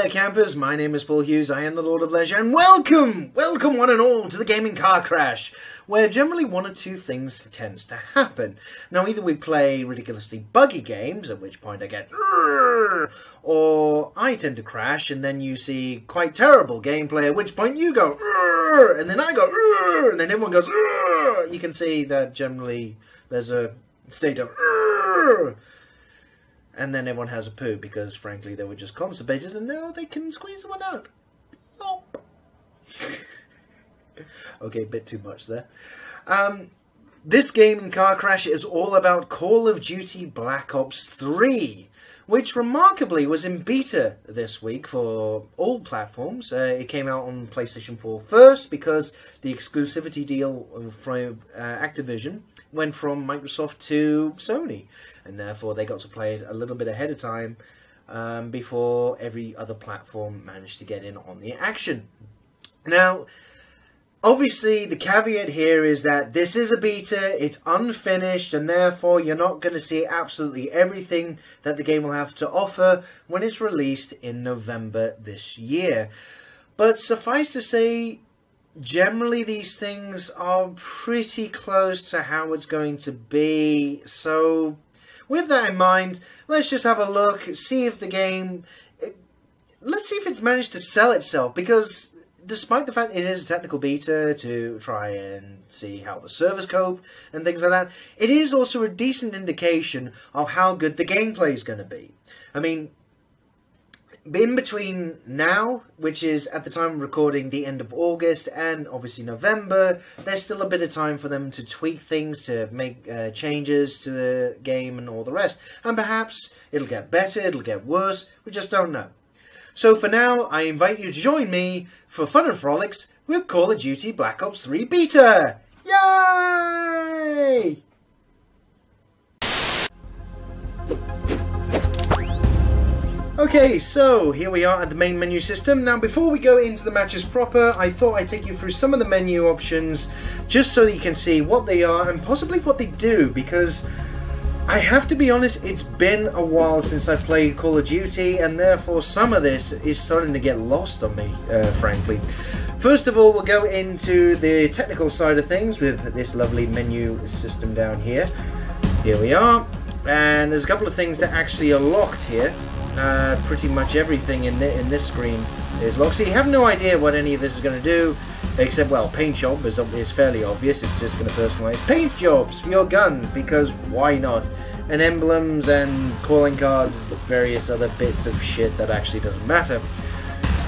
there, campers. My name is Paul Hughes. I am the Lord of Leisure, and welcome one and all to the Gaming Car Crash, where generally one or two things tends to happen. Now, either we play ridiculously buggy games, at which point I get "Urgh!" or I tend to crash, and then you see quite terrible gameplay, at which point you go "Urgh!" and then I go "Urgh!" and then everyone goes "Urgh!" You can see that generally there's a state of "Urgh!" and then everyone has a poo because, frankly, they were just constipated and now they can squeeze one out. Oh. Okay, a bit too much there. This Gaming Car Crash is all about Call of Duty Black Ops 3, which remarkably was in beta this week for all platforms. It came out on PlayStation 4 first because the exclusivity deal from Activision went from Microsoft to Sony, and therefore they got to play it a little bit ahead of time before every other platform managed to get in on the action. Now, obviously, the caveat here is that this is a beta, it's unfinished, and therefore you're not going to see absolutely everything that the game will have to offer when it's released in November this year. But suffice to say, generally these things are pretty close to how it's going to be. So, with that in mind, let's just have a look, see if the game... Let's see if it's managed to sell itself, because despite the fact it is a technical beta to try and see how the servers cope and things like that, it is also a decent indication of how good the gameplay is going to be. I mean, in between now, which is at the time of recording the end of August, and obviously November, there's still a bit of time for them to tweak things, to make changes to the game and all the rest. And perhaps it'll get better, it'll get worse, we just don't know. So for now, I invite you to join me for fun and frolics with Call of Duty Black Ops 3 Beta! Yay! Okay, so here we are at the main menu system. Now, before we go into the matches proper, I thought I'd take you through some of the menu options just so that you can see what they are and possibly what they do, because I have to be honest, it's been a while since I played Call of Duty, and therefore some of this is starting to get lost on me, frankly. First of all, we'll go into the technical side of things with this lovely menu system down here. Here we are, and there's a couple of things that actually are locked here. Pretty much everything in this screen is locked, so you have no idea what any of this is going to do, except, well, paint job is fairly obvious. It's just going to personalize paint jobs for your gun, because why not? And emblems and calling cards, various other bits of shit that actually doesn't matter.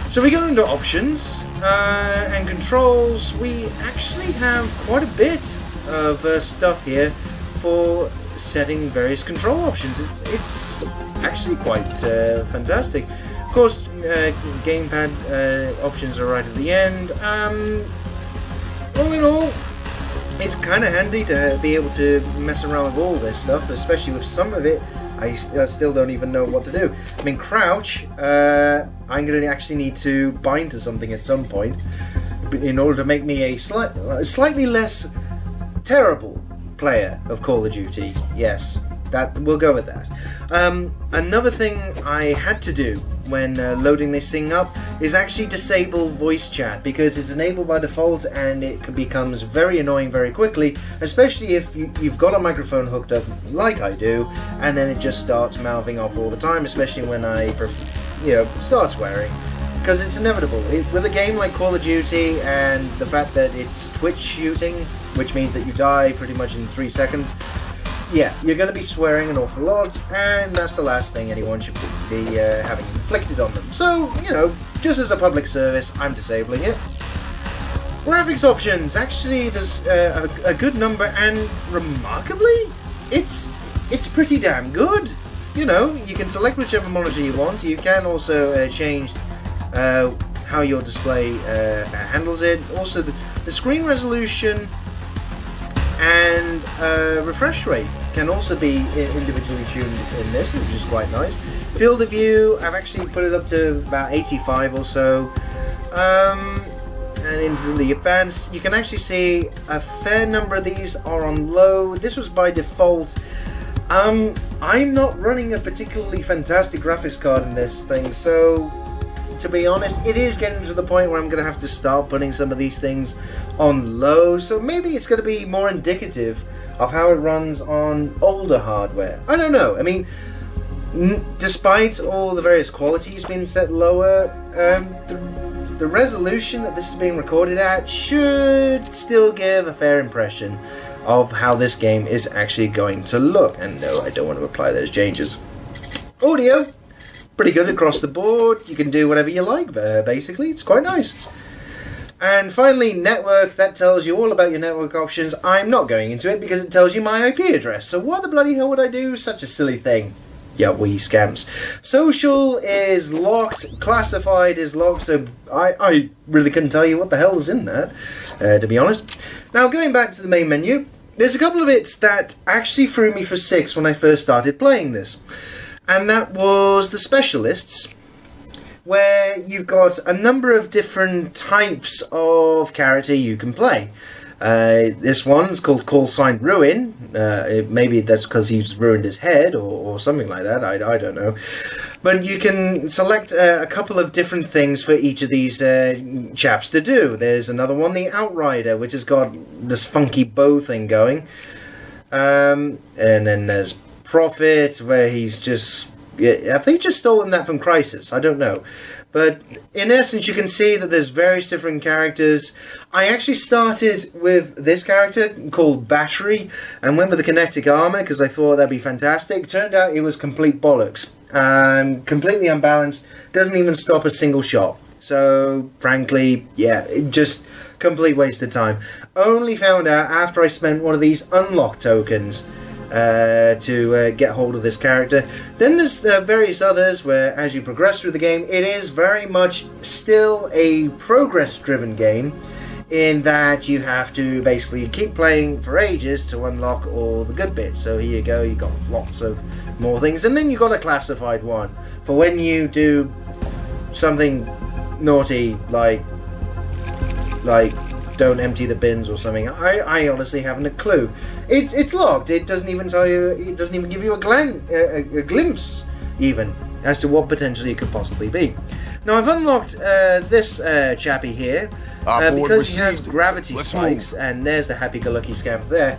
So we go into options and controls. We actually have quite a bit of stuff here for setting various control options. It's actually quite fantastic. Of course, gamepad options are right at the end. All in all, it's kind of handy to be able to mess around with all this stuff, especially with some of it I still don't even know what to do. I mean, crouch, I'm going to actually need to bind to something at some point in order to make me a slightly less terrible player of Call of Duty. Yes, that we'll go with that. Another thing I had to do when loading this thing up is actually disable voice chat, because it's enabled by default and it becomes very annoying very quickly, especially if you've got a microphone hooked up like I do, and then it just starts mouthing off all the time, especially when I start swearing, because it's inevitable. With a game like Call of Duty and the fact that it's Twitch shooting, which means that you die pretty much in 3 seconds, yeah, you're going to be swearing an awful lot, and that's the last thing anyone should be having inflicted on them. So, just as a public service, I'm disabling it. Graphics options, actually, there's a good number, and remarkably, it's pretty damn good. You can select whichever monitor you want. You can also change how your display handles it. Also, the screen resolution and refresh rate can also be individually tuned in this, which is quite nice. Field of view, I've actually put it up to about 85 or so. And into the advanced, you can actually see a fair number of these are on low. This was by default. I'm not running a particularly fantastic graphics card in this thing, so to be honest. It is getting to the point where I'm going to have to start putting some of these things on low, so maybe it's going to be more indicative of how it runs on older hardware. I don't know. I mean, despite all the various qualities being set lower, the resolution that this is being recorded at should still give a fair impression of how this game is actually going to look. And no, I don't want to apply those changes. Audio, pretty good across the board. You can do whatever you like, basically. It's quite nice. And finally, network. That tells you all about your network options. I'm not going into it because it tells you my IP address. So why the bloody hell would I do such a silly thing? Yeah, we scamps. Social is locked. Classified is locked. So I really couldn't tell you what the hell is in that, to be honest. Now, going back to the main menu, there's a couple of bits that actually threw me for 6 when I first started playing this. And that was the specialists, where you've got a number of different types of character you can play. This one's called Call Sign Ruin. Maybe that's because he's ruined his head or something like that. I don't know. But you can select a couple of different things for each of these chaps to do. There's another one, the Outrider, which has got this funky bow thing going. And then there's Prophet, where he's just... I think he's just stolen that from Crisis. I don't know. But in essence, you can see that there's various different characters. I actually started with this character called Battery and went with the kinetic armor because I thought that'd be fantastic. Turned out it was complete bollocks. Completely unbalanced. Doesn't even stop a single shot. So, frankly, yeah, just complete waste of time. Only found out after I spent one of these unlock tokens to get hold of this character. Then there's various others where as you progress through the game, it is very much still a progress driven game in that you have to basically keep playing for ages to unlock all the good bits. So here you go, you got lots of more things, and then you got a classified one for when you do something naughty like don't empty the bins or something. I honestly haven't a clue. It's logged. It doesn't even tell you. It doesn't even give you a glimpse even as to what potentially it could possibly be. Now I've unlocked this chappy here because he has gravity spikes, and there's the happy-go-lucky scamp there.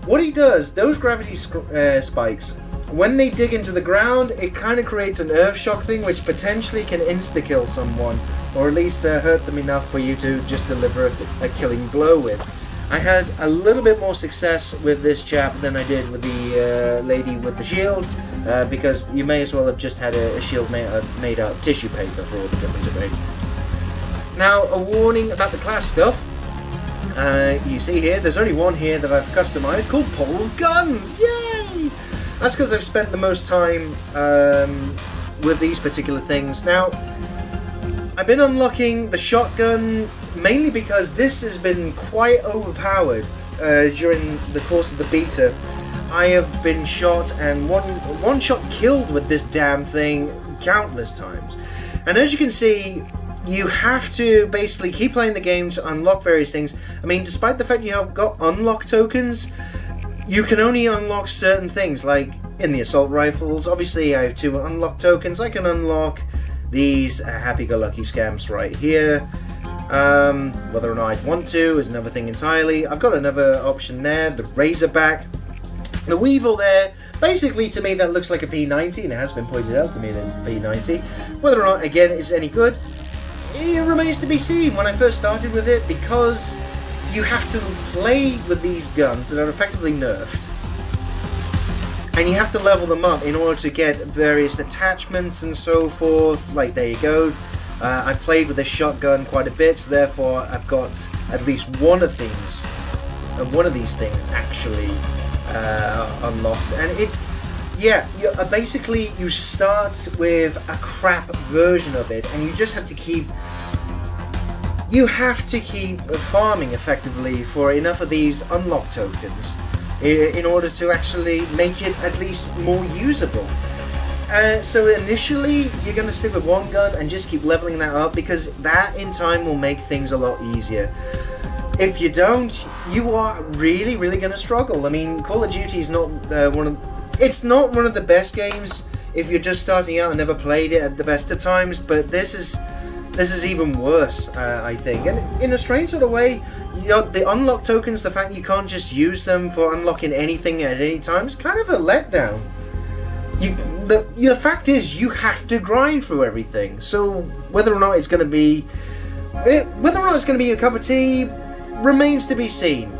What he does, those gravity spikes, when they dig into the ground, it kind of creates an earth shock thing, which potentially can insta-kill someone, or at least hurt them enough for you to just deliver a killing blow with. I had a little bit more success with this chap than I did with the lady with the shield, because you may as well have just had a shield made out of tissue paper for all the difference it made. Now, a warning about the class stuff. You see here, there's only one here that I've customized called Paul's Guns. Yay! That's because I've spent the most time with these particular things. Now, I've been unlocking the shotgun mainly because this has been quite overpowered during the course of the beta. I have been shot and one shot killed with this damn thing countless times. And as you can see, you have to basically keep playing the game to unlock various things. I mean, despite the fact you have got unlock tokens, you can only unlock certain things, like in the assault rifles. Obviously, I have 2 unlock tokens. I can unlock these happy-go-lucky scamps right here. Whether or not I'd want to is another thing entirely. I've got another option there, the Razorback. The Weevil there, basically to me that looks like a P90, and it has been pointed out to me that it's a P90. Whether or not, again, it's any good, it remains to be seen. When I first started with it, because you have to play with these guns that are effectively nerfed, and you have to level them up in order to get various attachments and so forth. Like, there you go. I played with this shotgun quite a bit, so therefore I've got at least one of these things actually unlocked. And basically you start with a crap version of it, and you just have to keep farming effectively for enough of these unlock tokens in order to actually make it at least more usable. So initially you're going to stick with one gun and just keep leveling that up, because that in time will make things a lot easier. If you don't, you are really going to struggle. I mean, Call of Duty is not one of the best games if you're just starting out and never played it at the best of times, but this is this is even worse, I think. And in a strange sort of way, you know, the unlock tokens, the fact you can't just use them for unlocking anything at any time, is kind of a letdown. The fact is, you have to grind through everything. So whether or not it's going to be a cup of tea remains to be seen.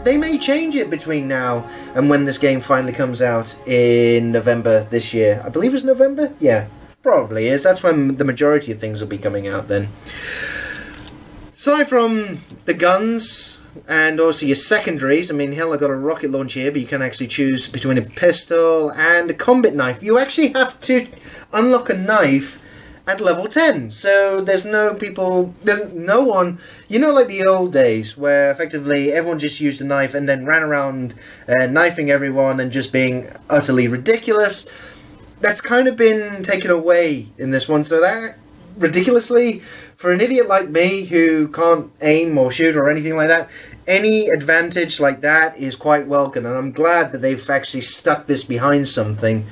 They may change it between now and when this game finally comes out in November this year. I believe it's November? Yeah, probably is. That's when the majority of things will be coming out then. Aside from the guns and also your secondaries, I mean, hell, I got a rocket launcher here, but you can actually choose between a pistol and a combat knife. You actually have to unlock a knife at level 10, so there's no one, you know, like the old days where effectively everyone just used a knife and then ran around knifing everyone and just being utterly ridiculous. That's kind of been taken away in this one, so that, ridiculously, for an idiot like me who can't aim or shoot or anything like that, any advantage like that is quite welcome, and I'm glad that they've actually stuck this behind something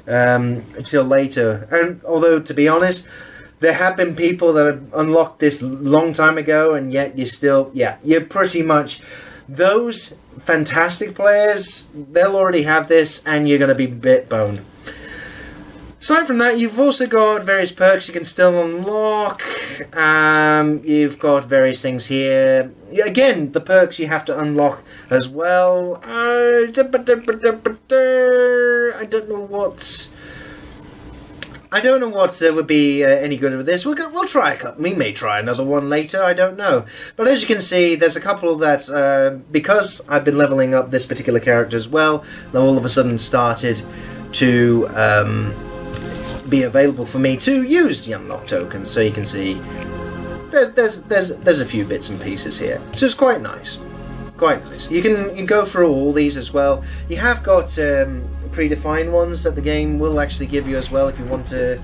until later. And although, to be honest, there have been people that have unlocked this long time ago, and yet you still, yeah, you're pretty much, those fantastic players, they'll already have this and you're going to be bit boned. Aside from that, you've also got various perks you can still unlock. You've got various things here. Again, the perks you have to unlock as well. I don't know what. I don't know what would be any good with this. We'll try a couple. We may try another one later. I don't know. But as you can see, there's a couple that because I've been leveling up this particular character as well, they all of a sudden started to be available for me to use the unlock tokens. So you can see there's a few bits and pieces here, so it's quite nice, quite nice. You can go through all these as well. You have got predefined ones that the game will actually give you as well if you want to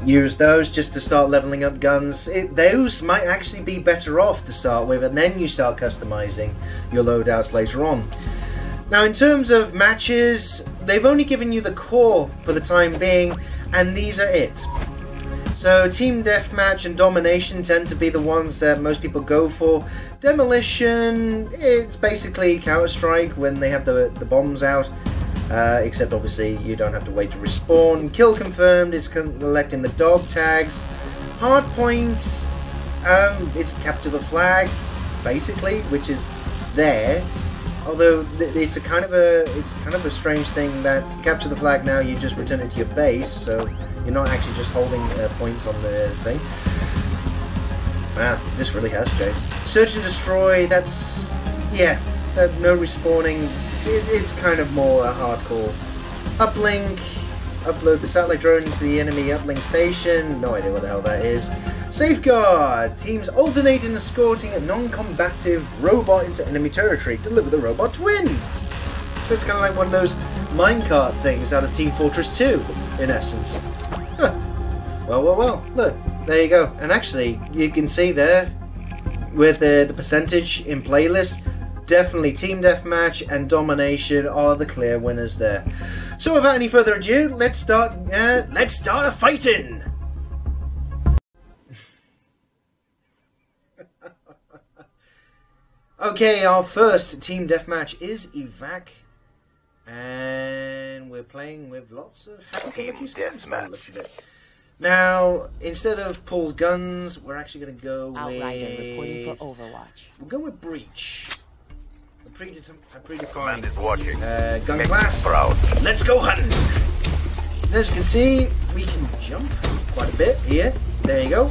use those just to start leveling up guns. Those might actually be better off to start with, and then you start customizing your loadouts later on. Now, in terms of matches, they've only given you the core for the time being, and these are it. So, Team Deathmatch and Domination tend to be the ones that most people go for. Demolition, it's basically Counter-Strike when they have the bombs out, except obviously you don't have to wait to respawn. Kill Confirmed, it's collecting the dog tags. Hardpoints, it's Capture the Flag, basically, which is there. Although it's kind of a strange thing that Capture the Flag now you just return it to your base, so you're not actually just holding points on the thing. Wow, this really has changed. Search and Destroy, that's, yeah, no respawning. It's kind of more a hardcore. Uplink, upload the satellite drone into the enemy uplink station. No idea what the hell that is. Safeguard, teams alternate in escorting a non-combative robot into enemy territory. Deliver the robot to win. So it's kind of like one of those minecart things out of Team Fortress 2, in essence. Huh. Well, look, there you go. And actually, you can see there, with the percentage in playlist, definitely Team Deathmatch and Domination are the clear winners there. So without any further ado, let's start a fighting! Okay, our first Team Deathmatch is Evac. And we're playing with lots of Team Deathmatch. Now, instead of Paul's guns, we're actually going to go with... reporting for Overwatch. We'll go with Breach. A predefined Command is watching. Gun class. Let's go hunting! As you can see, we can jump quite a bit here. There you go.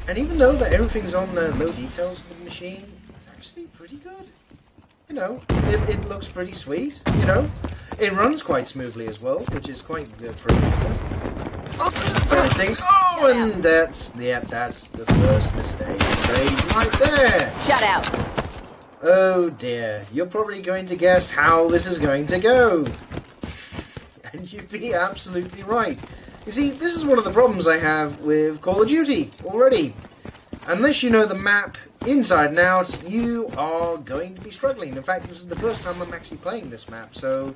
And even though that everything's on low details of the machine, it's actually pretty good. You know, it looks pretty sweet, you know. It runs quite smoothly as well, which is quite good for a beta. Oh, and that's the first mistake right there. Shut out. Oh dear, you're probably going to guess how this is going to go. And you'd be absolutely right. You see, this is one of the problems I have with Call of Duty already. Unless you know the map inside and out, you are going to be struggling. In fact, this is the first time I'm actually playing this map, so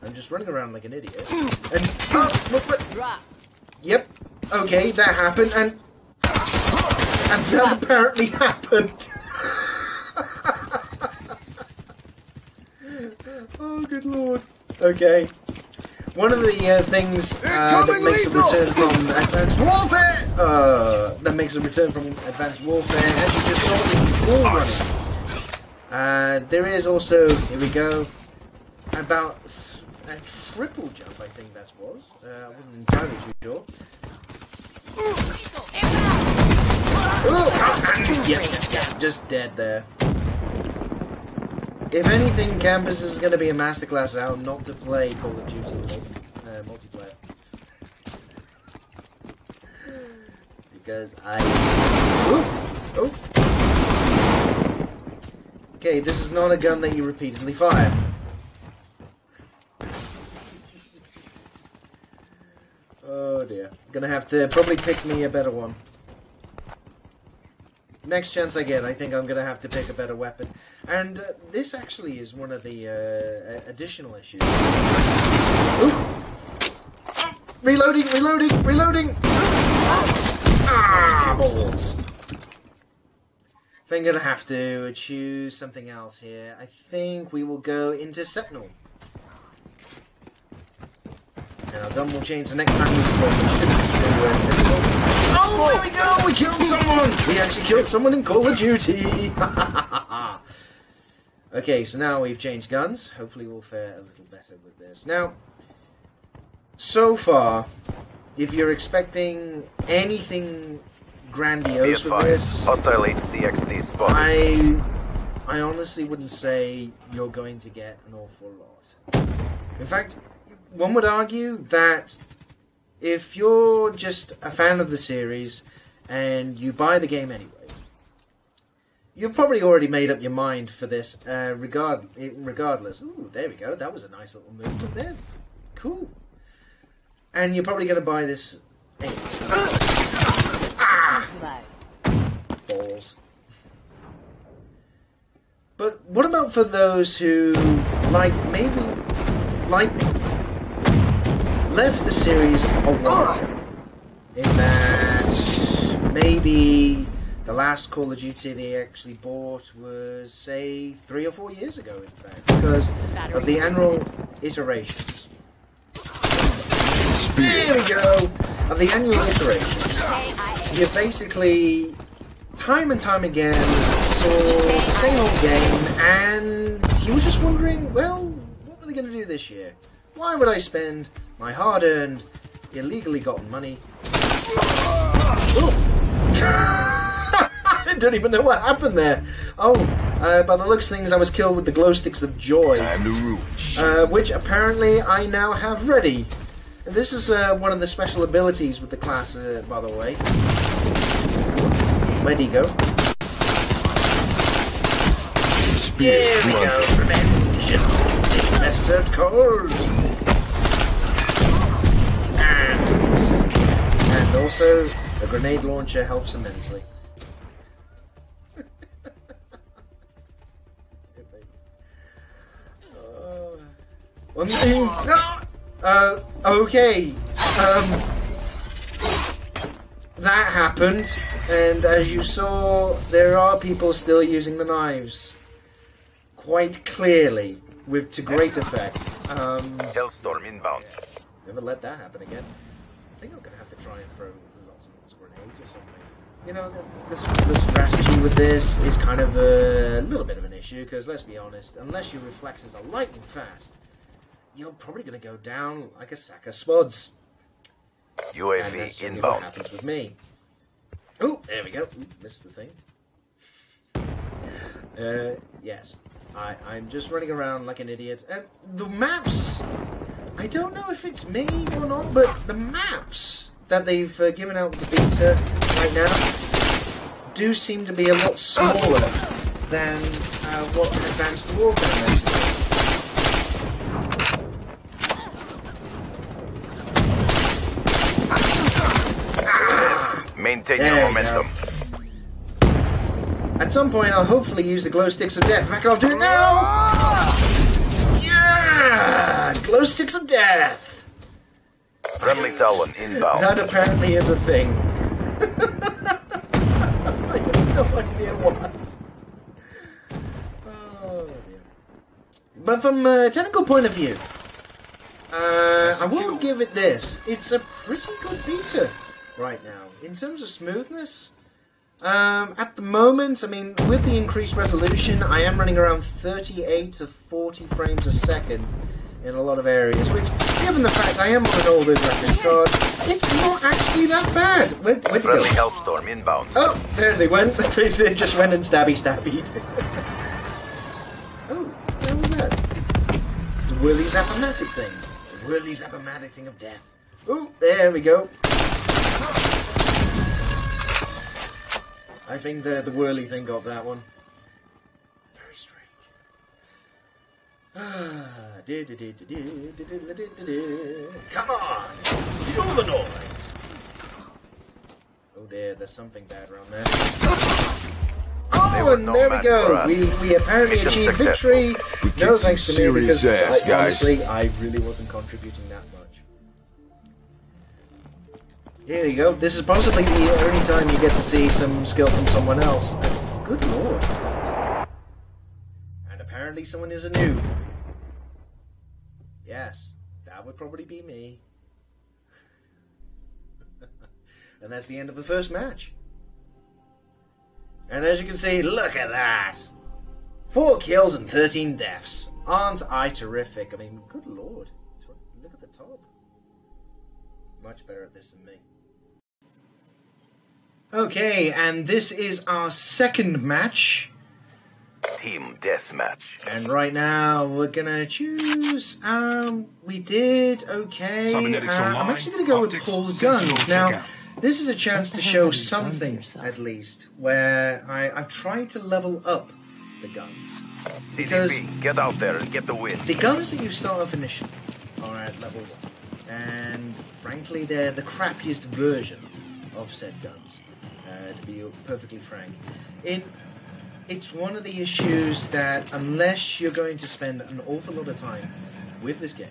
I'm just running around like an idiot. And yep. Okay, that happened, and that apparently happened. Oh, good lord. Okay. One of the things that makes a return from Advanced Warfare, as you just saw, is wall running. There is also, here we go, about a triple jump, I think that was. I wasn't entirely too sure. Yeah, just dead there. If anything, Campus is going to be a masterclass out not to play Call of Duty multiplayer. Because Oh! Okay, this is not a gun that you repeatedly fire. Oh dear. Gonna have to probably pick me a better one. Next chance I get, I think I'm going to have to pick a better weapon. And this actually is one of the additional issues. Ooh. Reloading! Ah, balls! I think I'm going to have to choose something else here. I think we will go into Sentinel. And our gun will change the next time we spawn. Oh, there we go! We killed someone! We actually killed someone in Call of Duty! Okay, so now we've changed guns. Hopefully we'll fare a little better with this. Now, so far, if you're expecting anything grandiose with this, hostile HCXD spotted. I honestly wouldn't say you're going to get an awful lot. In fact, one would argue that if you're just a fan of the series and you buy the game anyway, you've probably already made up your mind for this regardless. Ooh, there we go. That was a nice little movement there. Cool. And you're probably going to buy this anyway. Balls. But what about for those who, like me, left the series a while, in that maybe the last Call of Duty they actually bought was, say, 3 or 4 years ago, in fact, because of the annual iterations. There we go! Of the annual iterations, you basically, time and time again, saw the same old game, and you were just wondering, well, what were they going to do this year? Why would I spend my hard-earned, illegally gotten money? I don't even know what happened there. Oh, by the looks of things, I was killed with the glow sticks of joy, which apparently I now have ready. And this is one of the special abilities with the class, by the way. Where'd he go? Here we go. Revenge is best served cold. And also, a grenade launcher helps immensely. One thing. Okay. That happened, and as you saw, there are people still using the knives. Quite clearly, to great effect. Hellstorm inbound. Never let that happen again. I think I'm going to have to try and throw lots and lots of grenades or something. You know, the strategy with this is kind of a little bit of an issue, because let's be honest, unless your reflexes are lightning fast, you're probably going to go down like a sack of spuds. UAV inbound. What happens with me. Oh, there we go. Ooh, missed the thing. Yes. I'm just running around like an idiot. The maps, I don't know if it's me or not, but the maps that they've given out with the beta right now do seem to be a lot smaller than what Advanced Warfare is. Maintain your momentum. At some point, I'll hopefully use the glow sticks of death. In fact, I'll do it now! Yeah! Glow sticks of death! Friendly Talon inbound. That apparently is a thing. I have no idea why. Oh, dear. But from a technical point of view, I will give it this. It's a pretty good beta right now. In terms of smoothness, at the moment, I mean, with the increased resolution, I am running around 38 to 40 frames a second in a lot of areas, which, given the fact I am on an older graphics card, it's not actually that bad. Where'd you go? Friendly Hellstorm inbound. Oh, there they went. They just went and stabby. Oh, what was that? It's a whirly zappomatic thing. A whirly zappomatic thing of death. Oh, there we go. I think the whirly thing got that one. Very strange. Come on! Feel the noise! Oh dear, there's something bad around there. Oh, and there we go! We apparently achieved victory. No thanks to me, because honestly, I really wasn't contributing that much. Here you go. This is possibly the only time you get to see some skill from someone else. Good lord. And apparently someone is a noob. Yes, that would probably be me. And that's the end of the first match. And as you can see, look at that! 4 kills and 13 deaths. Aren't I terrific? I mean, good lord. Look at the top. Much better at this than me. Okay, and this is our second match. Team deathmatch. And right now we're gonna choose. We did okay. I'm actually gonna go with Paul's guns. Now, this is a chance to show something, at least, where I've tried to level up the guns. Because CDP, get out there and get the win. the guns that you start off initially are at level 1, and frankly, they're the crappiest version of said guns. To be perfectly frank, it's one of the issues that unless you're going to spend an awful lot of time with this game,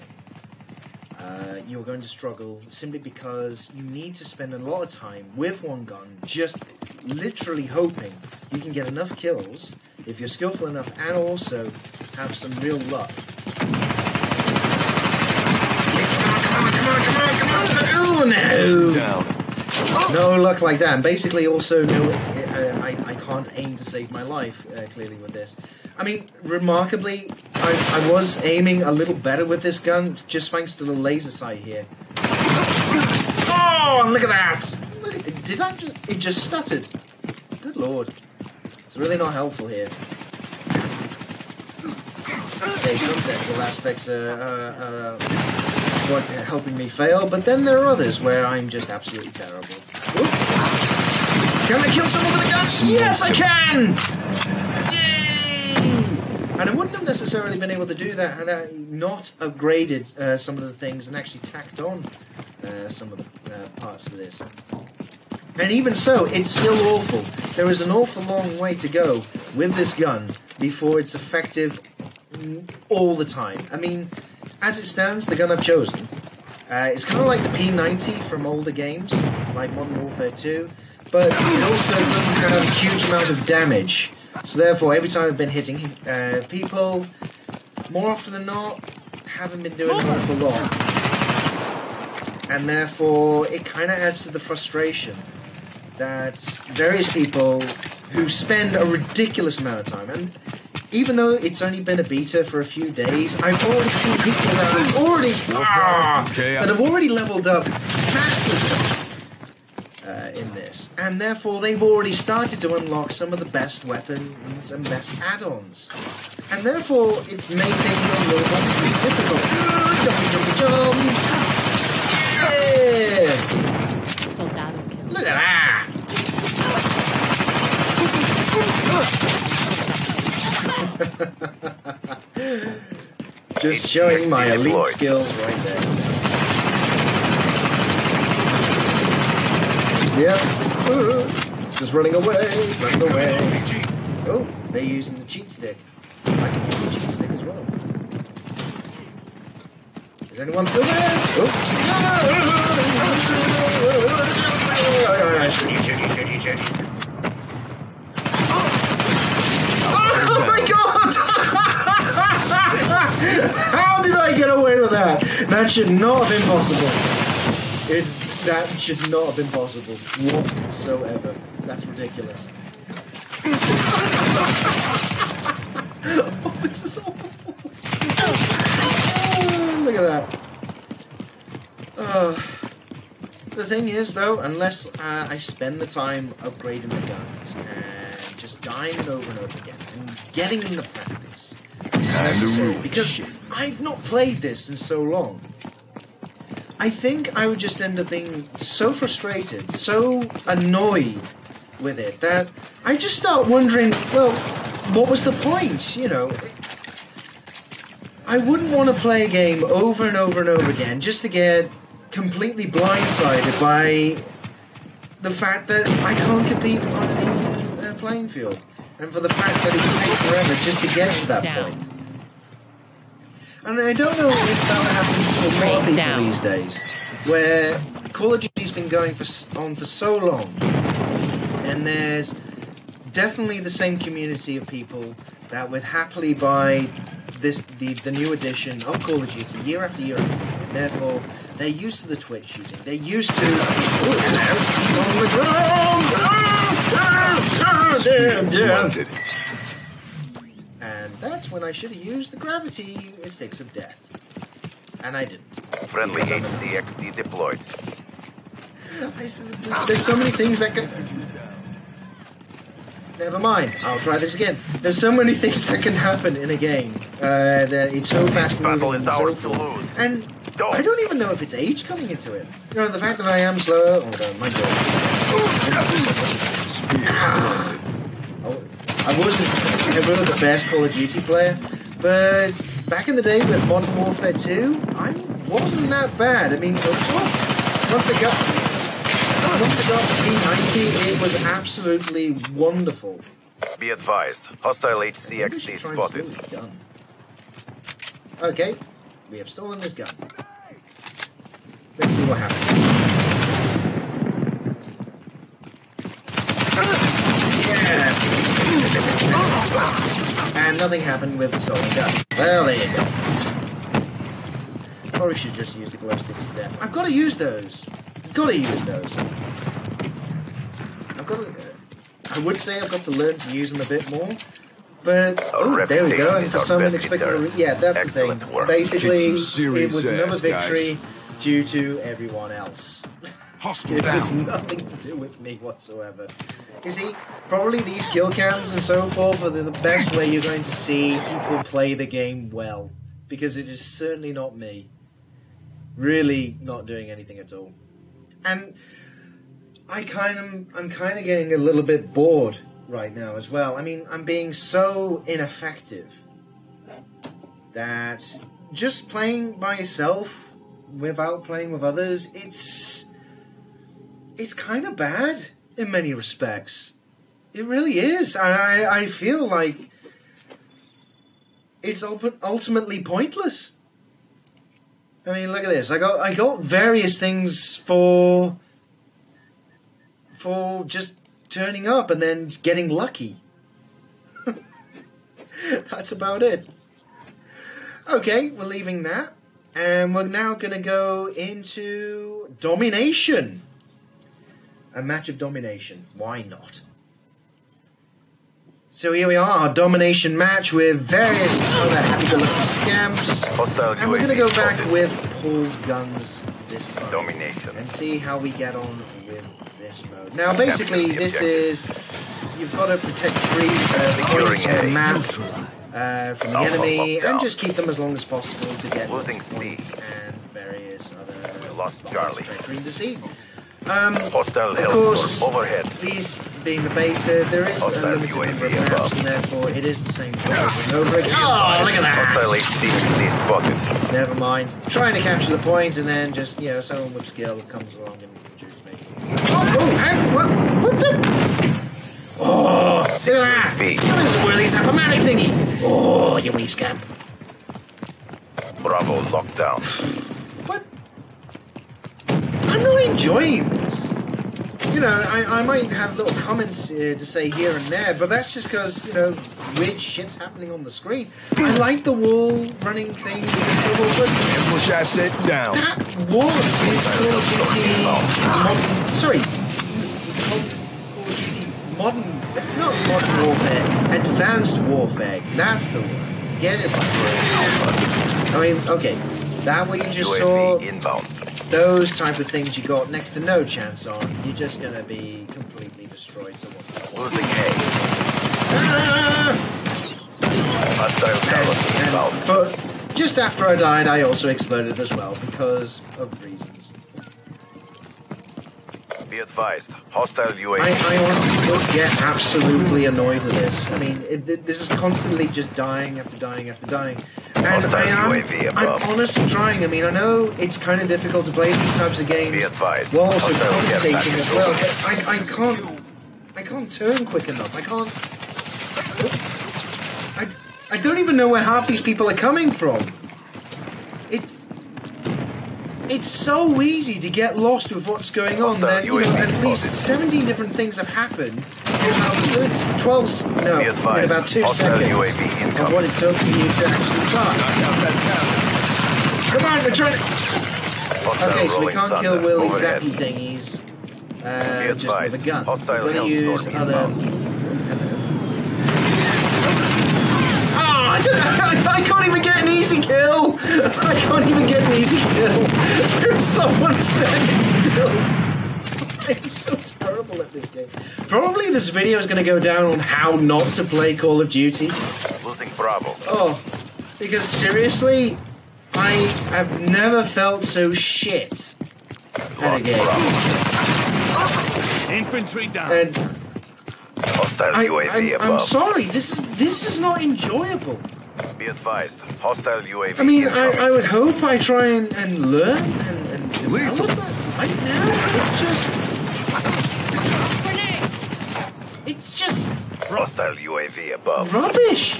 you're going to struggle simply because you need to spend a lot of time with one gun, just literally hoping you can get enough kills if you're skillful enough and also have some real luck. Come on! Oh no! No luck like that, and basically also no, I can't aim to save my life, clearly with this. I mean, remarkably, I was aiming a little better with this gun, just thanks to the laser sight here. Oh, look at that! It just stuttered. Good lord. It's really not helpful here. Okay, some technical aspects are helping me fail, but then there are others where I'm just absolutely terrible. Whoop. Can I kill someone with a gun? Yes, I can! Yay! And I wouldn't have necessarily been able to do that had I not upgraded some of the things and actually tacked on some of the parts to this. And even so, it's still awful. There is an awful long way to go with this gun before it's effective all the time. I mean, as it stands, the gun I've chosen is kind of like the P90 from older games, like Modern Warfare 2, but it also doesn't have a huge amount of damage. So therefore, every time I've been hitting people, more often than not, haven't been doing an awful lot. And therefore, it kind of adds to the frustration that various people who spend a ridiculous amount of time, and even though it's only been a beta for a few days, I've already seen people that have already leveled up massively in this, and therefore they've already started to unlock some of the best weapons and best add-ons, and therefore it's made things a little bit difficult. Yeah! Look at that! Just showing my elite skills right there. Yep. Just running away. Oh, they're using the cheat stick. I can use the cheat stick as well. Is anyone still there? Oh, shitty. Oh my god! How did I get away with that? That should not have been possible. That should not have been possible whatsoever. That's ridiculous. Oh, this is awful. Oh, look at that. The thing is, though, unless I spend the time upgrading the guns and just dying over and over again and getting in the practice, because I've not played this in so long, I think I would just end up being so frustrated, so annoyed with it, that I just start wondering, well, what was the point, you know? I wouldn't want to play a game over and over and over again just to get completely blindsided by the fact that I can't compete on an even playing field, and for the fact that it takes forever just to get to that point. And I don't know if that happens to a lot of people these days, where Call of Duty's been going on for so long, and there's definitely the same community of people that would happily buy the new edition of Call of Duty year after year after year, and therefore they're used to the Twitch shooting. They're used to damn. And that's when I should have used the gravity sticks of death. And I didn't. Friendly HCXD deployed. There's so many things that can... Never mind, I'll try this again. There's so many things that can happen in a game. That it's so fast moving and so cool. And I don't even know if it's age coming into it. You know, the fact that I am slow... Oh, my God. I wasn't ever the best Call of Duty player, but back in the day with Modern Warfare 2, I wasn't that bad. I mean, once I got to P90, it was absolutely wonderful. Be advised, hostile HCXD spotted. Okay, we have stolen this gun. Let's see what happens. Yeah. And nothing happened with the stolen gun. Well, there you go. Probably should just use the glow sticks to death. I've got to use those. I would say I've got to learn to use them a bit more, but there we go. And for some inexplicable reason, yeah, that's the thing. Basically, it was another victory due to everyone else. It has nothing to do with me whatsoever. You see, probably these kill cams and so forth are the best way you're going to see people play the game well, because it is certainly not me. Really not doing anything at all. And I'm kind of getting a little bit bored right now as well. I mean, I'm being so ineffective that just playing by yourself without playing with others, it's kind of bad in many respects. It really is. I feel like it's ultimately pointless. I mean, look at this. I got various things for just turning up and then getting lucky. That's about it. Okay, we're leaving that. And we're now going to go into domination. A match of domination. Why not? So here we are, our domination match with various other happy-go-lucky scamps. And we're going to go back with Paul's guns this time. Domination. And see how we get on with this mode. Now, basically, this is... You've got to protect three points on the map from the enemy, and just keep them as long as possible to get losing points and various other... Lost Charlie. Green to see. Hostile of course, overhead. These being the beta, there is a limited number of maps, and therefore it is the same thing over and over again. Oh, look at that! Hostile HCXD spotted. Never mind. Trying to capture the point, and then just, you know, someone with skill comes along and shoots me. Oh, hang what the? Oh, look at that! That is a whirly zappomatic thingy! Oh, you wee scamp. Bravo, lockdown. not enjoying this. You know, I might have little comments to say here and there, but that's just because, you know, weird shit's happening on the screen. I like the wall running things and so forth, but Ambush asset down. that was in Call of Duty Modern... Sorry. Call of Duty Modern... It's not Modern Warfare. Advanced Warfare. That's the word. Get it right. I mean, okay. That what you just saw... Inbound. Those type of things you got next to no chance on. You're just gonna be completely destroyed. So what's that? Losing A. Ah! Hostile tower inbound. Just after I died, I also exploded as well because of reasons. Be advised. Hostile UAV. I honestly get absolutely annoyed with this. I mean, this is constantly just dying after dying after dying. And I'm honestly trying. I mean, I know it's kind of difficult to play these types of games. Be advised. While also Hostile commentating as well. over. I can't turn quick enough. I don't even know where half these people are coming from. It's so easy to get lost with what's going on. Then, you know, at least 17 different things have happened in about 12, no, in about 2 seconds of what it took for you to actually fly. Come on, we're trying to... Okay, so we can't kill Willy Zappy thingies just with a gun. We're going to use other... I can't even get an easy kill! I can't even get an easy kill! There's someone standing still! I'm so terrible at this game. Probably this video is going to go down on how not to play Call of Duty. Losing Bravo. Oh, because seriously, I have never felt so shit at a game. Infantry down. And Hostile UAV I'm above. sorry, this is not enjoyable. Be advised. Hostile UAV. I mean, incoming. I would hope I try and learn and develop it. Right now, it's just Hostile UAV above. rubbish.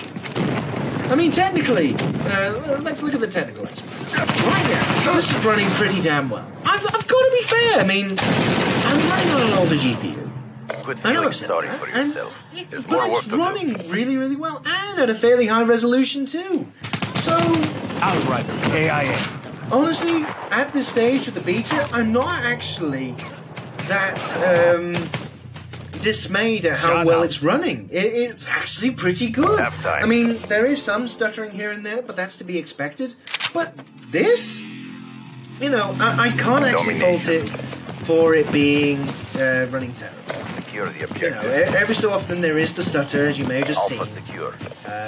I mean, technically, let's look at the technical aspect. Right now, this is running pretty damn well. I've got to be fair. I mean, I'm running on an older GPU. Good I know feeling I've said sorry that, for yourself. There's but more work it's to do. running really, really well, and at a fairly high resolution too. So, Outright. AIA. honestly, at this stage of the beta, I'm not actually that dismayed at how Shut well up. it's running. It's actually pretty good. Halftime. I mean, there is some stuttering here and there, but that's to be expected. But this, you know, I can't actually fault it for it being running terrible. Secure the You know, objective. every so often there is the stutter, as you may have just Alpha seen, secure.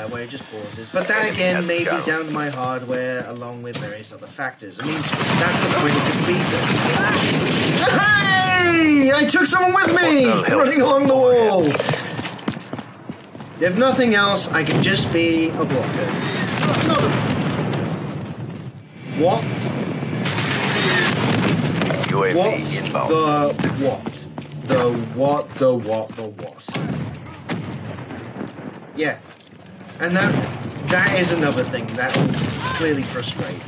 where it just pauses. But that Enemy again has may be challenge. down to my hardware, along with various other factors. I mean, that's the point of the beta. Hey! I took someone with me, Hostile running health along the wall. overhead. If nothing else, I can just be a blocker. Not a... What? UAV What inbound. the what? The what? The what? The what? Yeah, and that is another thing that will clearly frustrate.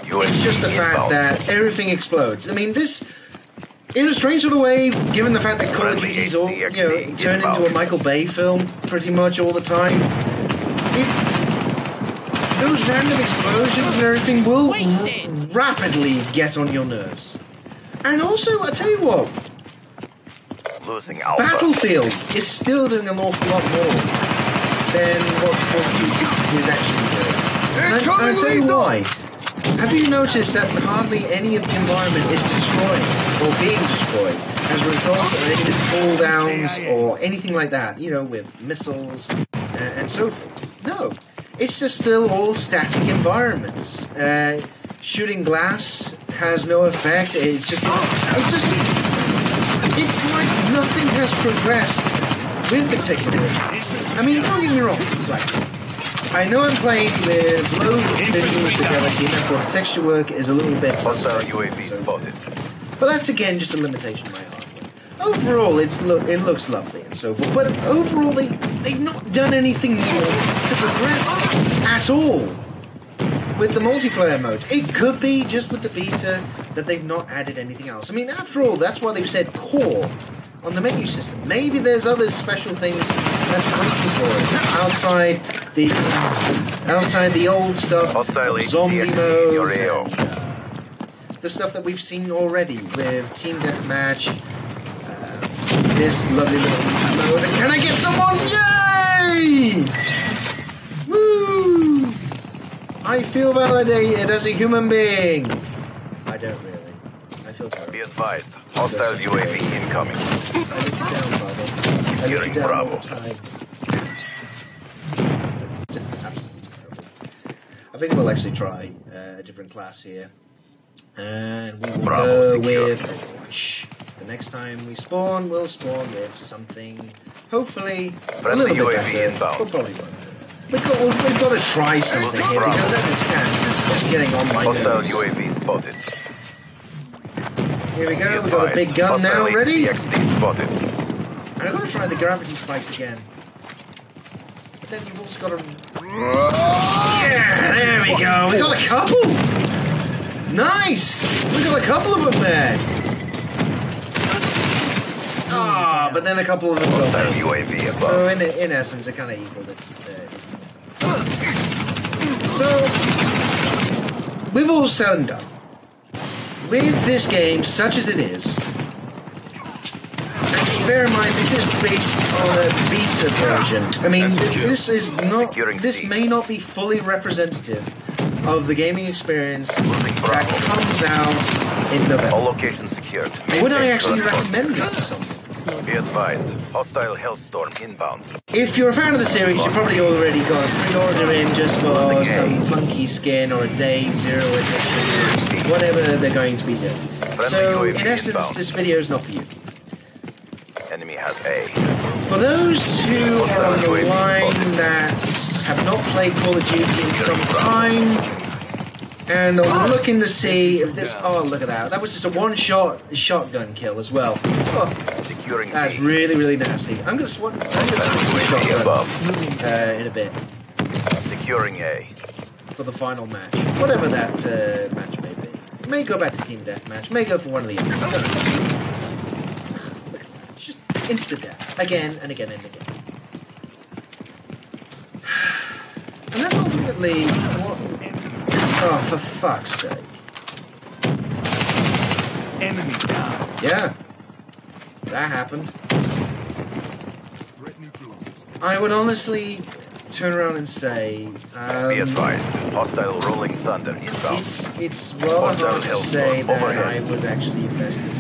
UAV It's just the fact inbound. that everything explodes. I mean, this in a strange sort of way, given the fact that Call of Friendly Duty's all HCXD turned into a inbound. Michael Bay film pretty much all the time. It's those random explosions and everything will rapidly get on your nerves. And also, I tell you what, Losing Alpha. Battlefield is still doing an awful lot more than what Call of Duty is actually doing. And I'll tell you why. Have you noticed that hardly any of the environment is destroyed or being destroyed as a result of any fall downs or anything like that, you know, with missiles and so forth? No. It's just still all static environments. Shooting glass has no effect. It's like nothing has progressed with the technology. I mean, don't get me wrong. Right. I know I'm playing with low visual fidelity, and therefore the texture work is a little bit Hostile suspect. UAV spotted. But that's again just a limitation of my hardware. Overall, it looks lovely and so forth. But overall, they've not done anything more to progress at all. with the multiplayer modes. It could be just with the beta that they've not added anything else. I mean, after all, that's why they've said core on the menu system. Maybe there's other special things that's waiting for us outside the old stuff, zombie modes, and, the stuff that we've seen already with Team Deathmatch. This lovely little mode. And can I get someone? Yay! Woo! I feel validated as a human being. I don't really. I feel terrible. Be advised. Hostile UAV incoming. Securing Bravo. I think we'll actually try a different class here. And we will Bravo go secured. with Overwatch. The next time we spawn, we'll spawn with something, hopefully, Friendly a little bit UAV better. inbound. But probably won't. We've got to try something here, because as it stands, this is just getting on my Hostile nerves. UAV spotted. Here we go, we've got a big gun now, ready? XD spotted. And I've got to try the gravity spikes again. But then you've also got to... Yeah, there we go, we got a couple! Nice! We got a couple of them there! Ah, but then a couple of them got Hostile there. UAV above. So in essence, it kind of equaled it. So, we've all said and done. With this game, such as it is, and bear in mind this is based on a beta version. I mean, this is not. This may not be fully representative of the gaming experience that comes out in November. All locations secured. Would I Maintain actually current recommend this to someone? Be advised. Hostile Hellstorm inbound. If you're a fan of the series, you've probably already got a pre-order in just for some funky skin or a day zero edition, whatever they're going to be doing. So, in essence, this video is not for you. Enemy has A. For those who are on the line that have not played Call of Duty in some time, and are looking to see if this... Oh, look at that. That was just a one-shot shotgun kill as well. Oh, Securing that's B. really, really nasty. I'm going to switch to shotgun in a bit Securing A. for the final match. Whatever that match may be. May go back to Team Deathmatch. May go for one of the others. Look at that. It's just instant death. Again and again and again. And that's ultimately what... Oh, for fuck's sake. Enemy down. Yeah. That happened. I would honestly turn around and say... Be advised. Hostile Rolling Thunder inbound. It's rather hard to say that overhead. I would actually invest in time.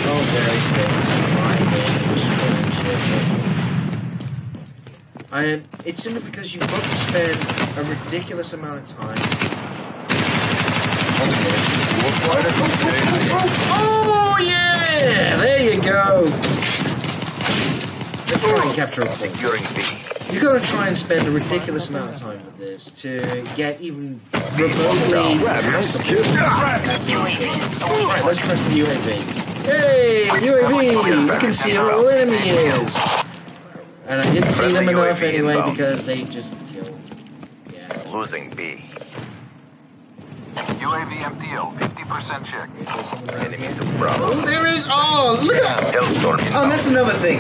All various things. It's simply because you've got to spend a ridiculous amount of time on this. Oh yeah! There you go! Let's try and capture a point. Securing B. You've got to try and spend a ridiculous amount of time with this to get even remotely past the Alright, let's press the UAV. Hey, UAV! We can see who our enemy is! And I didn't see them enough anyway because they just killed. Yeah. Losing B. UAV MTL, 50% check. Enemy to Bravo. Oh, there is! Oh, look at that! Hellstorm Oh, inbound. that's another thing.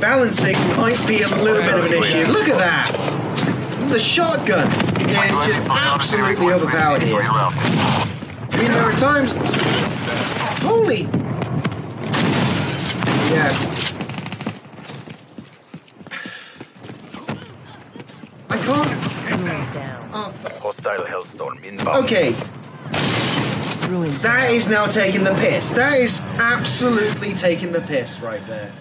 Balancing might be a little bit of an issue. Look at that! The shotgun is just absolutely overpowered here. I mean, there are times... Holy... Yeah. I can't... Oh, Hostile Hellstorm inbound. okay. That is now taking the piss. That is absolutely taking the piss right there.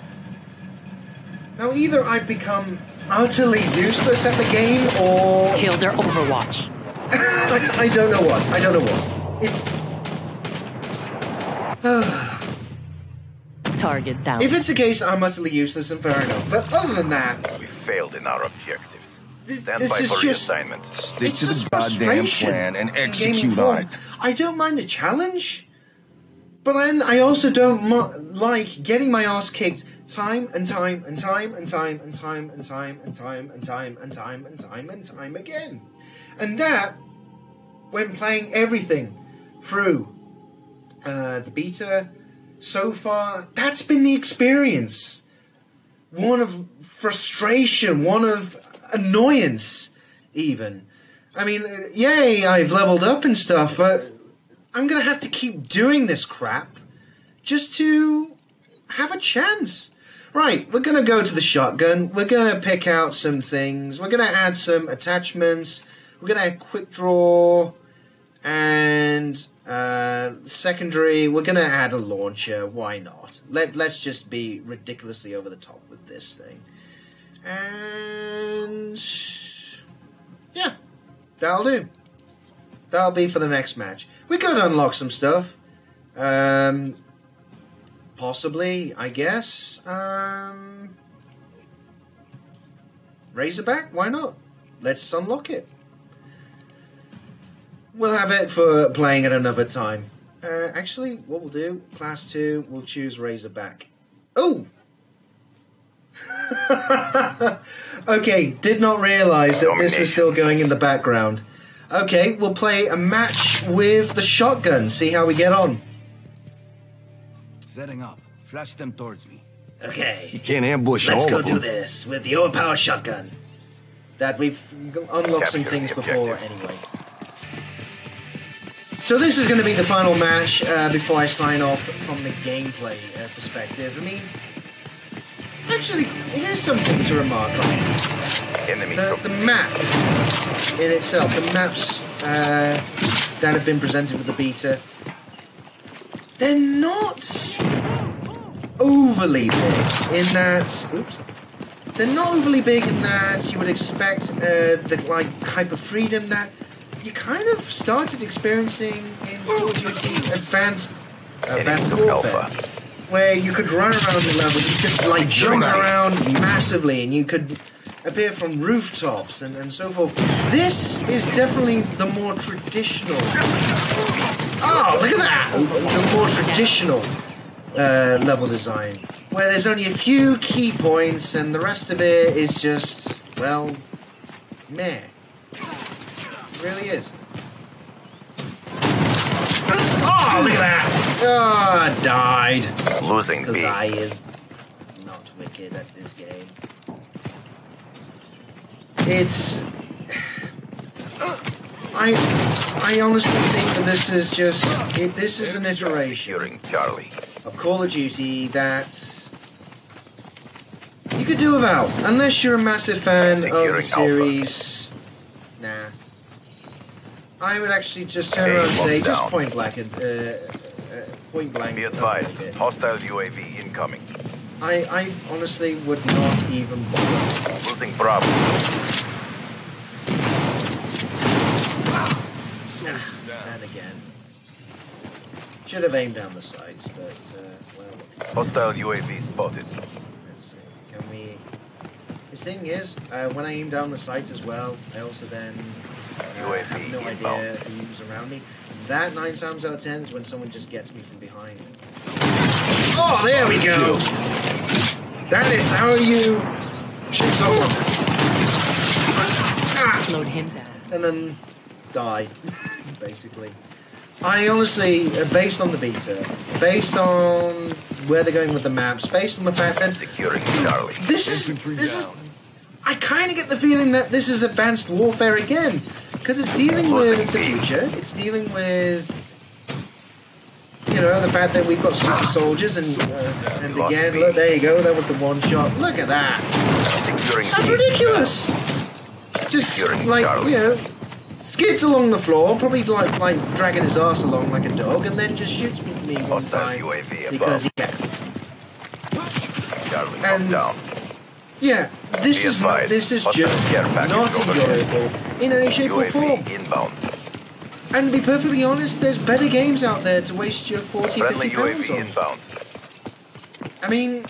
Now, either I've become utterly useless at the game, or... Killed their Overwatch. I don't know what. I don't know what. It's... Target down. If it's the case, I'm utterly useless and fair enough. But other than that... We failed in our objectives. Stand This by is for just- reassignment. Stick It's to just the goddamn frustration plan and in gaming execute form. on it. I don't mind a challenge, but then I also don't like getting my ass kicked time and time and time and time and time and time and time and time and time and time and time again. And that, when playing everything through the beta so far, that's been the experience. One of frustration, one of annoyance, even. I mean, yay, I've leveled up and stuff, but I'm going to have to keep doing this crap just to have a chance. Right, we're going to go to the shotgun. We're going to pick out some things. We're going to add some attachments. We're going to add quick draw and secondary. We're going to add a launcher. Why not? Let's just be ridiculously over the top with this thing. And yeah, that'll do. That'll be for the next match. We could unlock some stuff. Possibly, I guess. Razorback? Why not? Let's unlock it. We'll have it for playing at another time. Actually, what we'll do, Class 2, we'll choose Razorback. Oh! Okay, did not realise that this was still going in the background. Okay, we'll play a match with the shotgun, see how we get on. Setting up. Flash them towards me. Okay. You can't ambush Let's all go of do them. this with the overpowered shotgun. That we've unlocked some Capture things the before objectives. anyway. So this is going to be the final match before I sign off from the gameplay perspective. I mean, actually, here's something to remark on. Enemy The troops. map in itself, the maps that have been presented with the beta, they're not overly big in that. Oops. They're not overly big in that you would expect the like type of freedom that you kind of started experiencing in Call of Duty Advanced Enemy Warfare, Alpha. where you could run around the level, you could like jump around massively, and you could appear from rooftops and so forth. This is definitely the more traditional. Oh, look at that! The more traditional level design, where there's only a few key points and the rest of it is just, well, meh. It really is. Oh, look at that! Oh, I died. Losing Because B. I am not wicked at this game. It's... I honestly think that this is just... this is an iteration Securing Charlie. of Call of Duty that you could do without. Unless you're a massive fan of the Securing series. Nah. I would actually just turn around and say, just down. point blank point blank. Be advised. Hostile UAV incoming. I honestly would not even bother. Losing Bravo. And again. Should have aimed down the sights, but, well, Hostile UAV spotted. let's see. Can we... The thing is, when I aim down the sights as well, I also then UAV have no inbound. idea who's around me. That 9 times out of 10 is when someone just gets me from behind. Oh, there we go! That is how you shoot someone. Ah! Slowed him down. And then die, basically. I honestly, based on the beta, based on where they're going with the maps, based on the fact that Securing Charlie. this is I kind of get the feeling that this is Advanced Warfare again, because it's dealing with the future. It's dealing with, you know, the fact that we've got super soldiers, and again, look, there you go. That was the one shot. Look at that. Securing That's B. ridiculous. Just Securing like, Charlie. you know, skids along the floor, probably like dragging his ass along like a dog, and then just shoots me one Hostile time UAV because he above. can. Charlie And- knocked down. Yeah, this Be is advised, this is hostile just care package not overhead. enjoyable in any shape or form. UAV inbound. And to be perfectly honest, there's better games out there to waste your 40, Friendly 50 pounds UAV on. inbound. I mean,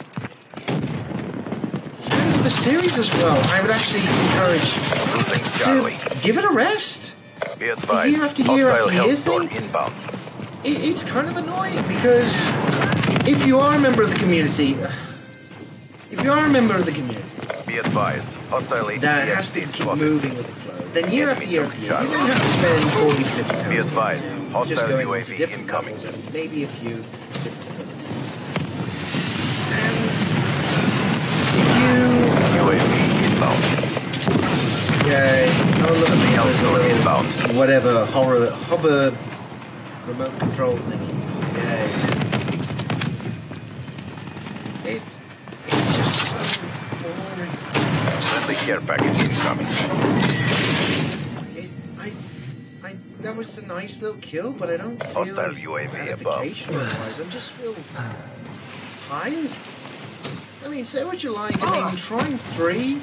fans of the series as well, I would actually encourage Losing Charlie. to give it a rest. Be advised. Year after year Hostile after year Hellstorm thing. inbound. It's kind of annoying because if you are a member of the community, if you are a member of the community Be advised. Hostile that has to HCXD keep spotted. moving with the flow, then year after Enemy year took after year, you Charlie. don't have to spend 40, 50 pounds. Be advised. Just Hostile going UAV into different incoming. levels and maybe a few different abilities. And UAV inbound. yay, oh look at me, I was a Hellstorm little inbound. whatever hover remote control thingy. Yay. It's just so boring. Friendly care package incoming. That was a nice little kill, but I don't feel Hostile UAV above. gratification-wise. I just feel tired. I mean, say what you like. I mean, trying 3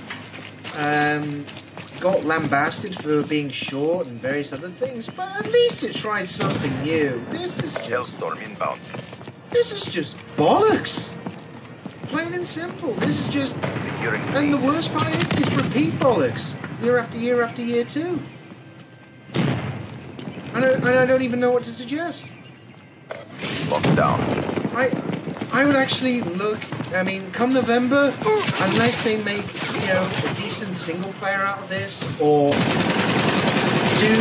got lambasted for being short and various other things, but at least it tried something new. This is Hellstorm inbound. just bollocks. Plain and simple. This is just. Securing C. And the worst part is, it's repeat bollocks. Year after year after year too. And I don't even know what to suggest. Locked down. I would actually look. I mean, come November, unless they make a decent single player out of this, or do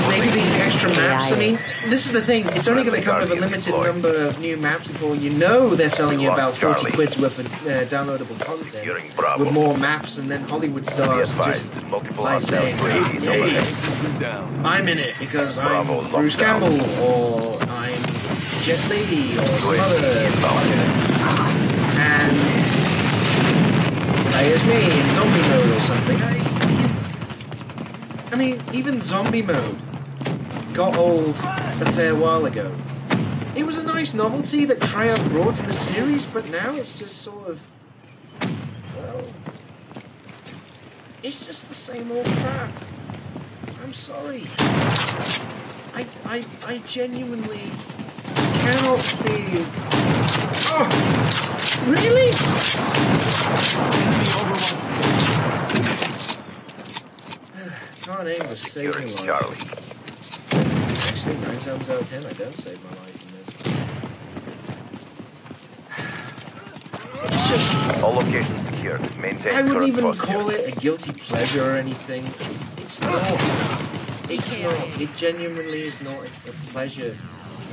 maybe these extra maps. I mean, this is the thing. It's only going to come with a limited number of new maps before they're selling you about 40 quid's worth of downloadable content with more maps, and then Hollywood stars just like saying, "Hey, I'm in it because I'm Bruce Campbell, or I'm Jet Li, or some other and play as me in zombie mode or something." I mean, even zombie mode got old a fair while ago. It was a nice novelty that Treyarch brought to the series, but now it's just sort of, well, it's just the same old crap. I'm sorry. I genuinely cannot feel. Oh, really? Can't aim for saving Securing life. Charlie. Actually, 9 times out of 10, I don't save my life in this. It's just, All locations secured. Maintain I wouldn't current even posture. call it a guilty pleasure or anything. It's not. It's not. It genuinely is not a pleasure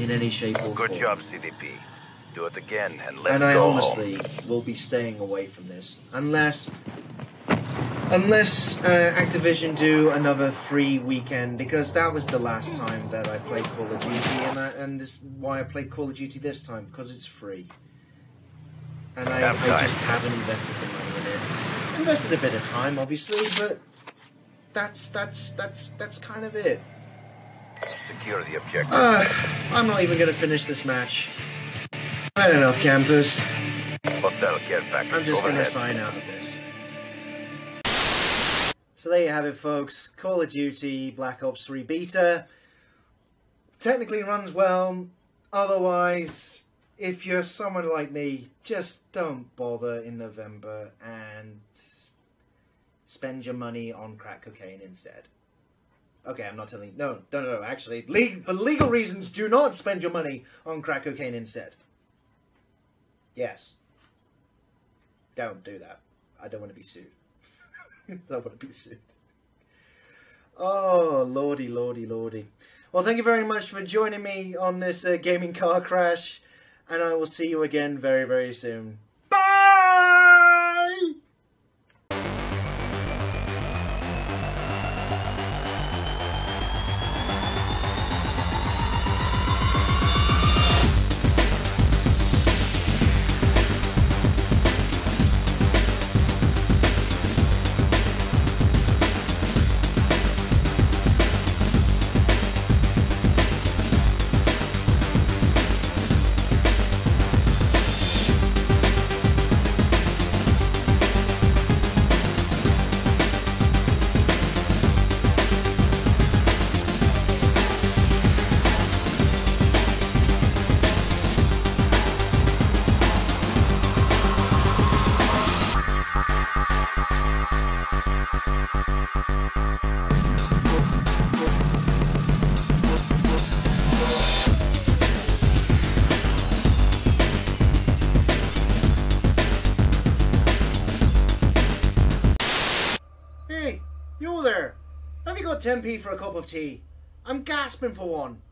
in any shape or form. Good job, CDP. Do it again and let's And I go honestly home. will be staying away from this unless Activision do another free weekend, because that was the last time that I played Call of Duty, and this is why I played Call of Duty this time, because it's free. And I just haven't invested the money in it. Invested a bit of time, obviously, but that's kind of it. Secure the objective. I'm not even going to finish this match. I don't know, campers. Hostile care package I'm just going to overhead. sign out of this. So there you have it, folks. Call of Duty Black Ops 3 beta. Technically runs well. Otherwise, if you're someone like me, just don't bother in November and spend your money on crack cocaine instead. Okay, I'm not telling you. No, actually. For legal reasons, do not spend your money on crack cocaine instead. Yes. Don't do that. I don't want to be sued. Don't want to be sued. Oh, lordy, lordy, lordy. Well, thank you very much for joining me on this gaming car crash, and I will see you again very, very soon. Bye! Hello there. Have you got 10p for a cup of tea? I'm gasping for one.